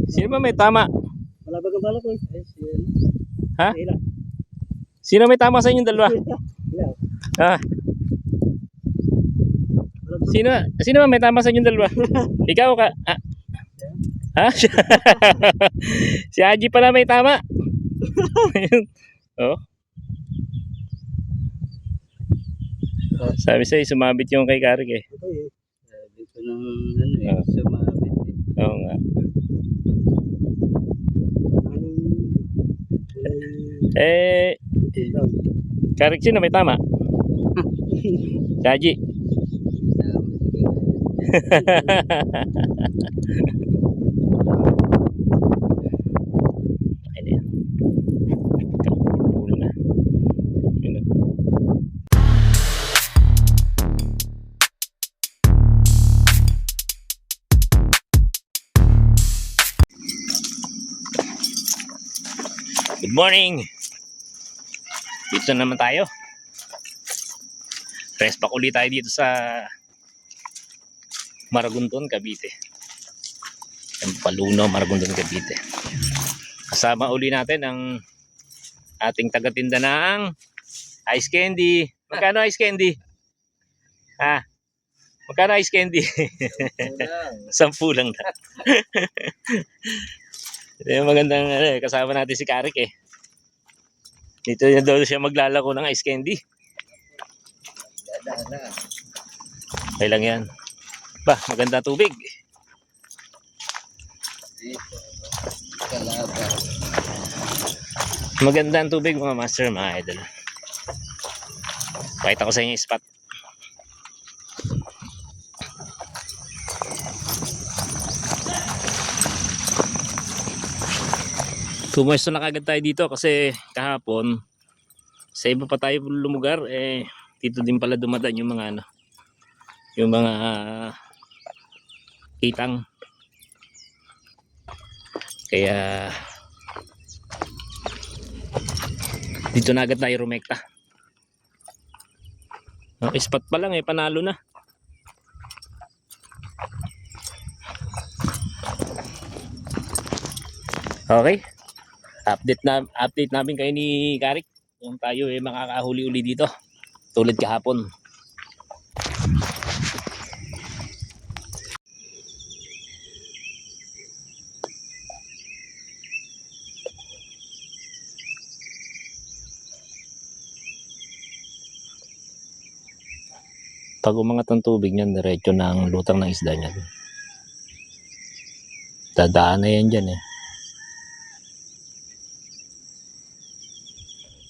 Sino ba may tama? Wala ba ang balak ko? Ha? Sino may tama sa inyong dalawa? Ha? Sino ba may tama sa inyong dalawa? Ikaw ka? Ah. Ha? Si Haji pala may tama. Oh. Sabi sa'yo, sumabit yung kay Karik eh. Dito ng ano eh, sumabit eh. Oo nga. Eh, Karik, sino may tama? Si Haji. Okay na yan. Kapul-pul na. Yun o. Good morning! Dito naman tayo. Press back ulit tayo dito sa Maragondon, Cavite. Paluno, Maragondon, Cavite. Kasama uli natin ang ating tagatinda ng ice candy. Magkano ice candy? Ha? Magkano ice candy? 10 lang na. Ito yung magandang kasama natin si Karik eh. Dito na daw siya maglalako ng ice candy. Okay lang yan. Ba, maganda tubig. Maganda ang tubig mga master, mga idol. Pakita ko sa inyo yung spot. Pumuesto na kagad tayo dito kasi kahapon sa iba pa tayo lumugar eh dito din pala dumadaan yung mga ano, yung mga kitang. Kaya dito na agad tayo rumekta. Okay, spot pa lang eh, panalo na. Okay. Update namin kayo ni Karik kung tayo eh makakahuli-uli dito tulad kahapon. Pag umangat ang tubig niyan, diretso ng lutang ng isda niyan. Dadaan na yan dyan eh.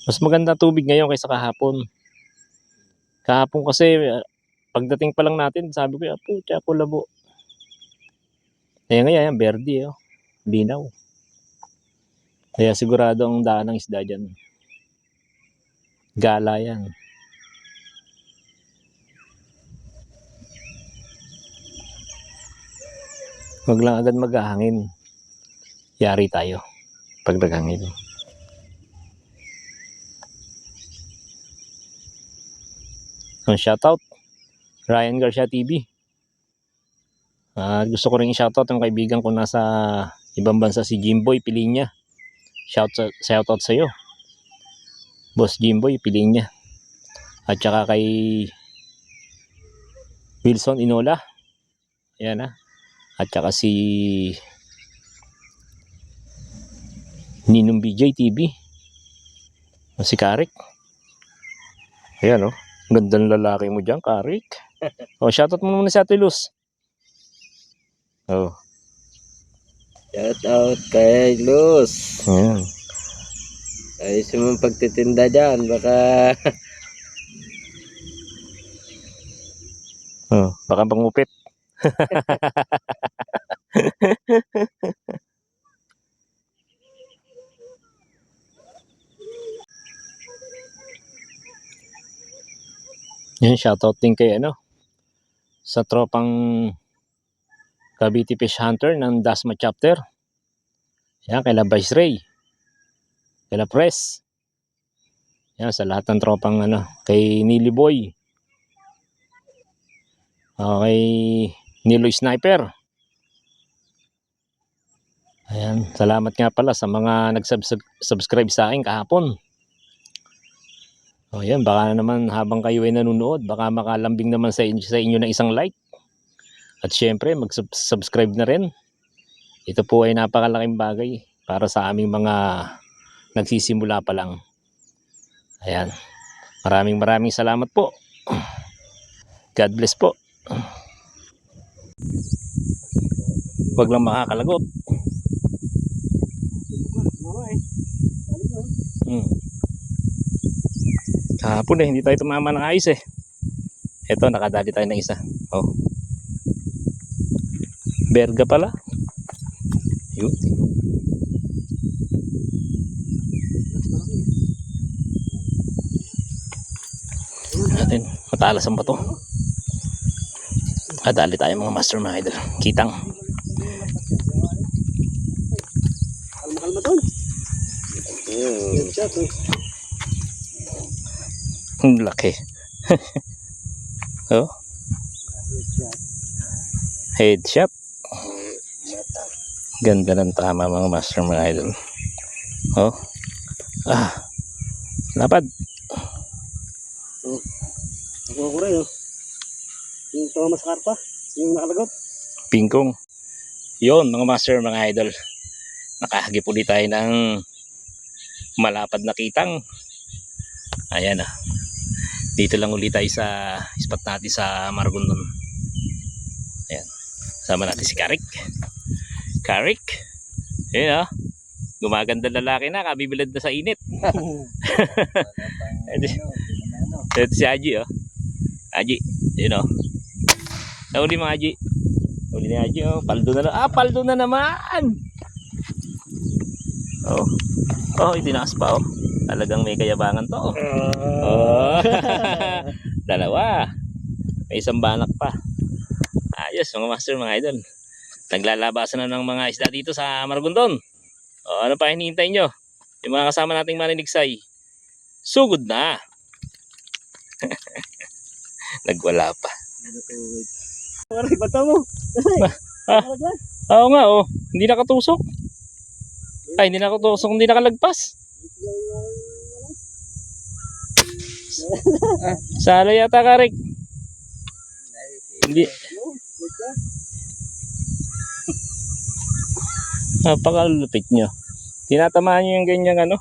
Mas maganda tubig ngayon kaysa kahapon. Kahapon kasi pagdating pa lang natin, sabi ko, pucha, kulabo. Kaya ngayon, verde oh. Linaw. Kaya sigurado ang daan ng isda dyan. Gala yan. Wag lang agad maghahangin. Yari tayo pag naghangin. Ang shoutout Ryan Garcia TV. Gusto ko rin i-shoutout yung kaibigan ko nasa ibang bansa, si Jimboy Pilinya. Shoutout sa iyo, Boss Jimboy Pilinya. At saka kay Wilson Inola. Ayan ha. At saka si Ninong BJ TV. Si Karik. Ayan oh. Gandang lalaki mo dyan, Karik. Oh, shoutout mo muna si Ate Luz. Oh. Shoutout kay Luz. Ayan. Ayos mo pagtitinda dyan, baka Oh, baka pangupit. Yan, shoutout din kay ano, sa tropang Cavite Fish Hunter ng Dasma Chapter. Yan, kay La Vice Ray, kay La Press. Yan, sa lahat ng tropang ano, kay Nili Boy, kay Niloy Sniper, Ayan, salamat nga pala sa mga nag-subscribe sa akin kahapon. O yan, baka naman habang kayo ay nanonood, baka makalambing naman sa inyo ng isang like. At syempre, mag-subscribe na rin. Ito po ay napakalaking bagay para sa aming mga nagsisimula pa lang. Ayan, maraming salamat po. God bless po. Huwag lang makakalagot. Kahapon hindi tayo tumama ng ayos eh. Ito, nakadali tayo ng isa. Oh. Berga pala. Yun. Natin, matalas ang bato. Nakadali tayo mga master mga idol. Kitang. Kalma doon. Ang laki. Oh. Headshot. Ganda ng tama mga master mga idol. Oh. Ah. Lapad. Ako rin, yung Thomas Carpa, yung nakalagot. Pingkong. Yon mga master mga idol. Nakahagip ulit tayo ng malapad na kitang. Ayan ah. Dito lang ulit tayo sa spot natin sa Maragondon. Ayan. Sama natin si Karik. Karik. Ayan ah. Gumaganda lalaki na. Kabibilad na sa init. Ito si Aji oh. Aji. Ayan oh. Nauli mga Aji. Nauli ni Aji oh. Paldo na naman. Ah, paldo na naman. Oh. Oh, itinaas pa oh. Talagang may kayabangan to. Oh. Dalawa. May isang banak pa. Ayos mga master mga idol. Naglalabasan na ng mga isda dito sa Maragondon. O, ano pa hinihintay nyo? Yung mga kasama nating maninigsay. Sugod na. Nagwala pa. Aray, bata mo. Oo nga oh. Hindi nakatusok. Ay, hindi nakatusok. Hindi nakalagpas. Sala yata Karik. Hindi. Napakalupit nyo. Tinatamaan nyo yung ganyang ano.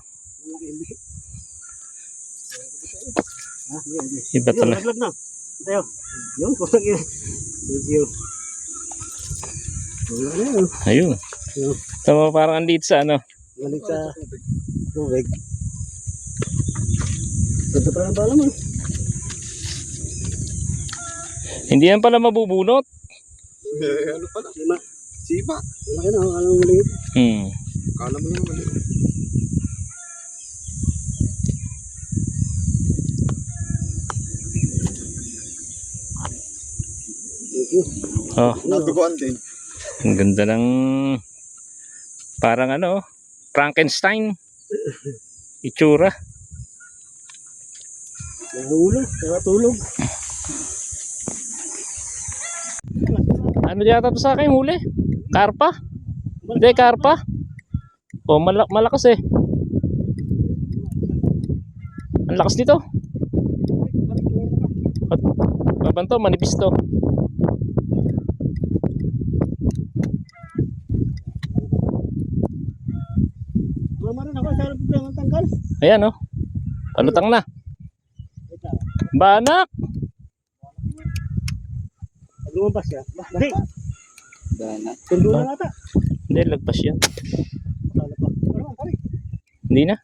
Iba talaga. Naglag na. Tayo. Yun, kusang yun. Thank you. Wala na yun. Ayun. Tama parang andito sa ano. Galing sa tubig. Ganda pa ng bala mo. Hindi yan pala mabubunot. Ano pala? Sima. Sipa. Malaki na. Alam mo maliit. Kala mo lang mali. Thank you. Oh, Natuguan din. ang ganda ng parang ano, Frankenstein. Itsura. Nahulog. Nakatulog. Ano yata to sa akin huli? Karpa? Hindi, karpa. Oh, malakas eh. Ang lakas nito. At babanto, manipis to. Mamarin ako. Sa harap ng tanggal. Ayan oh. Palutang na. Banak. Pag lumabas siya. Dali. Dana. Tundo na nata. Hindi, lagpas yan. Sala pa. Ano, pare? Hindi na.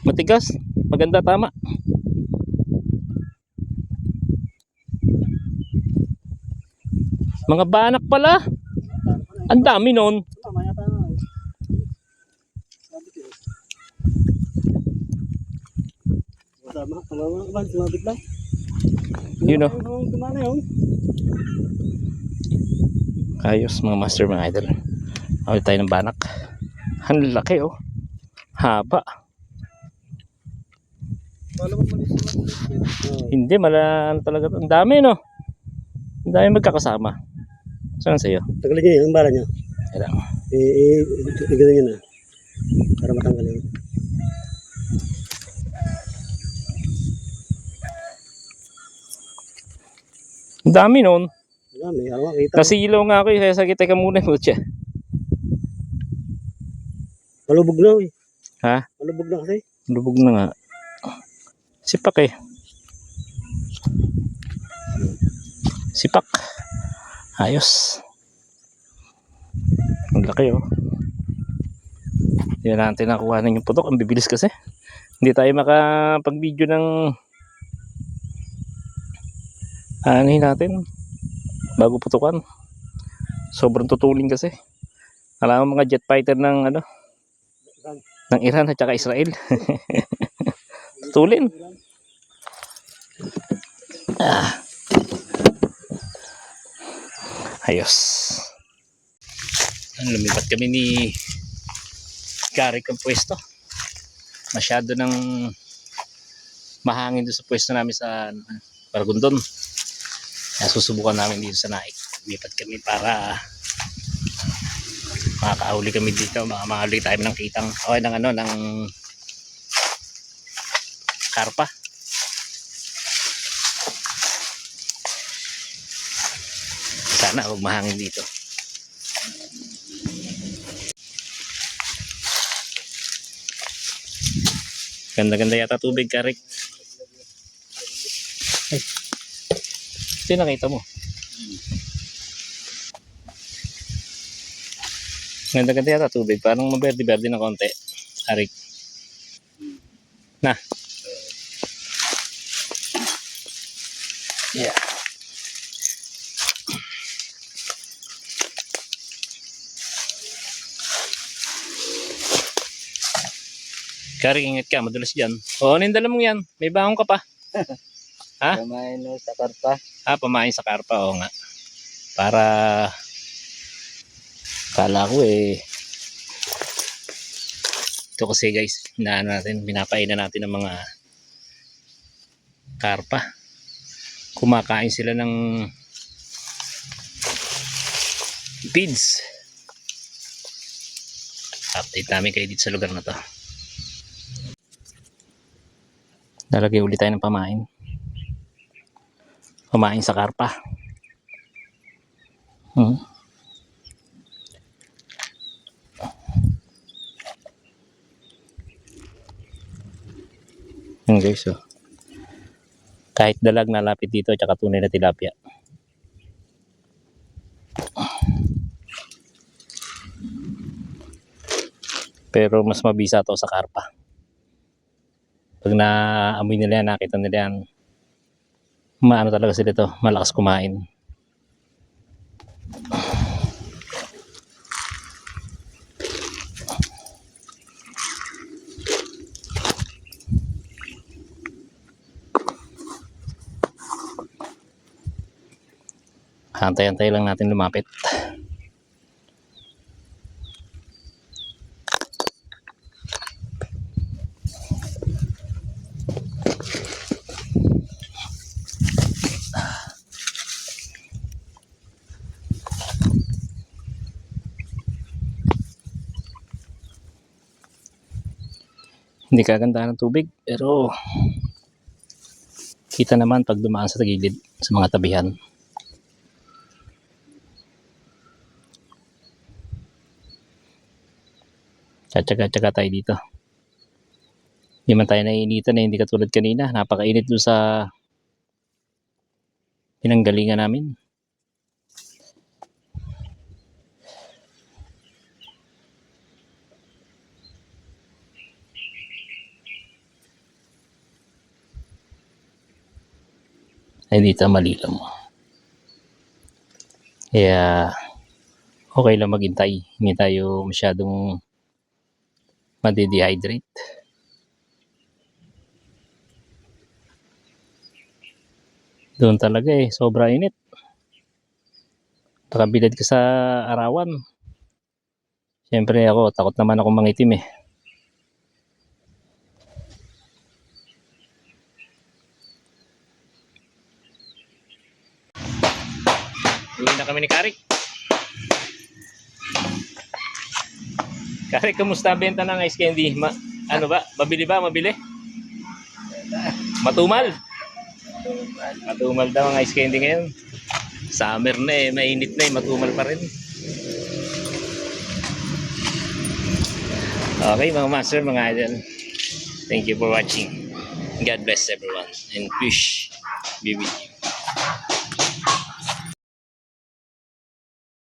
Matigas. Maganda, tama. Mga banak pala. Ang dami nun. Mamaya tayo. Tama. Sumabit lang. Yun oh. Tumana yun. Ayos mga master mga idol. Awit tayo ng banak. Ang laki oh. Haba. Kala mo mali sila. Hindi, malaan talaga to. Ang dami no. Ang dami magkakasama. Saan sa'yo? Tagalin niyo yun, ang bala niyo. Kailangan. Igano niyo na. Para matanggal yun. Ang dami noon. Dami, ako makita. Nasilaw nga ako eh. Kaya sakit ka muna mo siya. Malubog na eh. Ha? Malubog na kasi. Lubog na nga. Sipak eh. Sipak. Ayos. Ang laki oh. Hindi natin nakuha ng yung putok. Ang bibilis kasi. Hindi tayo makapag-video ng anuhin natin bago putukan. Sobrang tutulin kasi. Alam mo mga jet fighter ng ano? Ng Iran at saka Israel. Tutulin. Ayos. Lumipat kami ni Karik ang pwesto. Masyado ng mahangin doon sa pwesto namin sa Paragondon. Kaya susubukan namin dito sa Naik. Lumipat kami para makakahuli kami dito. Makahuli tayo ng kitang. Okay, ng ano, ng karpa. Sana huwag mahangin dito. Ganda-ganda yata tubig, Karik. Ay. Ito nakita mo. Ganda-ganda yata tubig. Parang maberde-berde na konti. Karik. Na. Yeah. Karik, ingat ka. Madulas dyan. Oo, ano yung dala mong yan? May bahong ka pa. Ha? Pamain no, sa karpa. Pamain sa karpa. Oo nga. Para kala ko eh. Ito kasi guys, pinapainan natin ng mga karpa. Kumakain sila ng feeds. Update namin kayo dito sa lugar na to. Lalagay ulit tayo ng pamain. Pamain sa karpa. Yan guys, oh. Kahit dalag nalapit dito, tsaka tunay na tilapia. Pero mas mabisa to sa karpa. Pag naamoy nila yan, nakita nila yan, maano talaga sila to, malakas kumain. Hantay-hantay lang natin lumapit. Hindi kaganda ng tubig, pero kita naman pag dumaan sa gilid, sa mga tabihan. Tsatsaga-tsaga tayo dito. Hindi man tayo naiinitan na hindi katulad kanina. Napakainit doon sa pinanggalingan namin. Ay dito malilam. Kaya okay lang maghintay. Hindi tayo masyadong madi-dehydrate. Doon talaga eh, sobra init. Nakabilad ka sa arawan. Siyempre ako, takot naman akong mangitim eh. Uwi na kami ni Karik. Kare, kamusta benta ng ice candy? Ano ba? Mabili ba? Mabili? Matumal? Matumal daw ang ice candy ngayon. Summer na eh, mainit na eh, matumal pa rin. Okay mga master, mga idol. Thank you for watching. God bless everyone and fish be with you.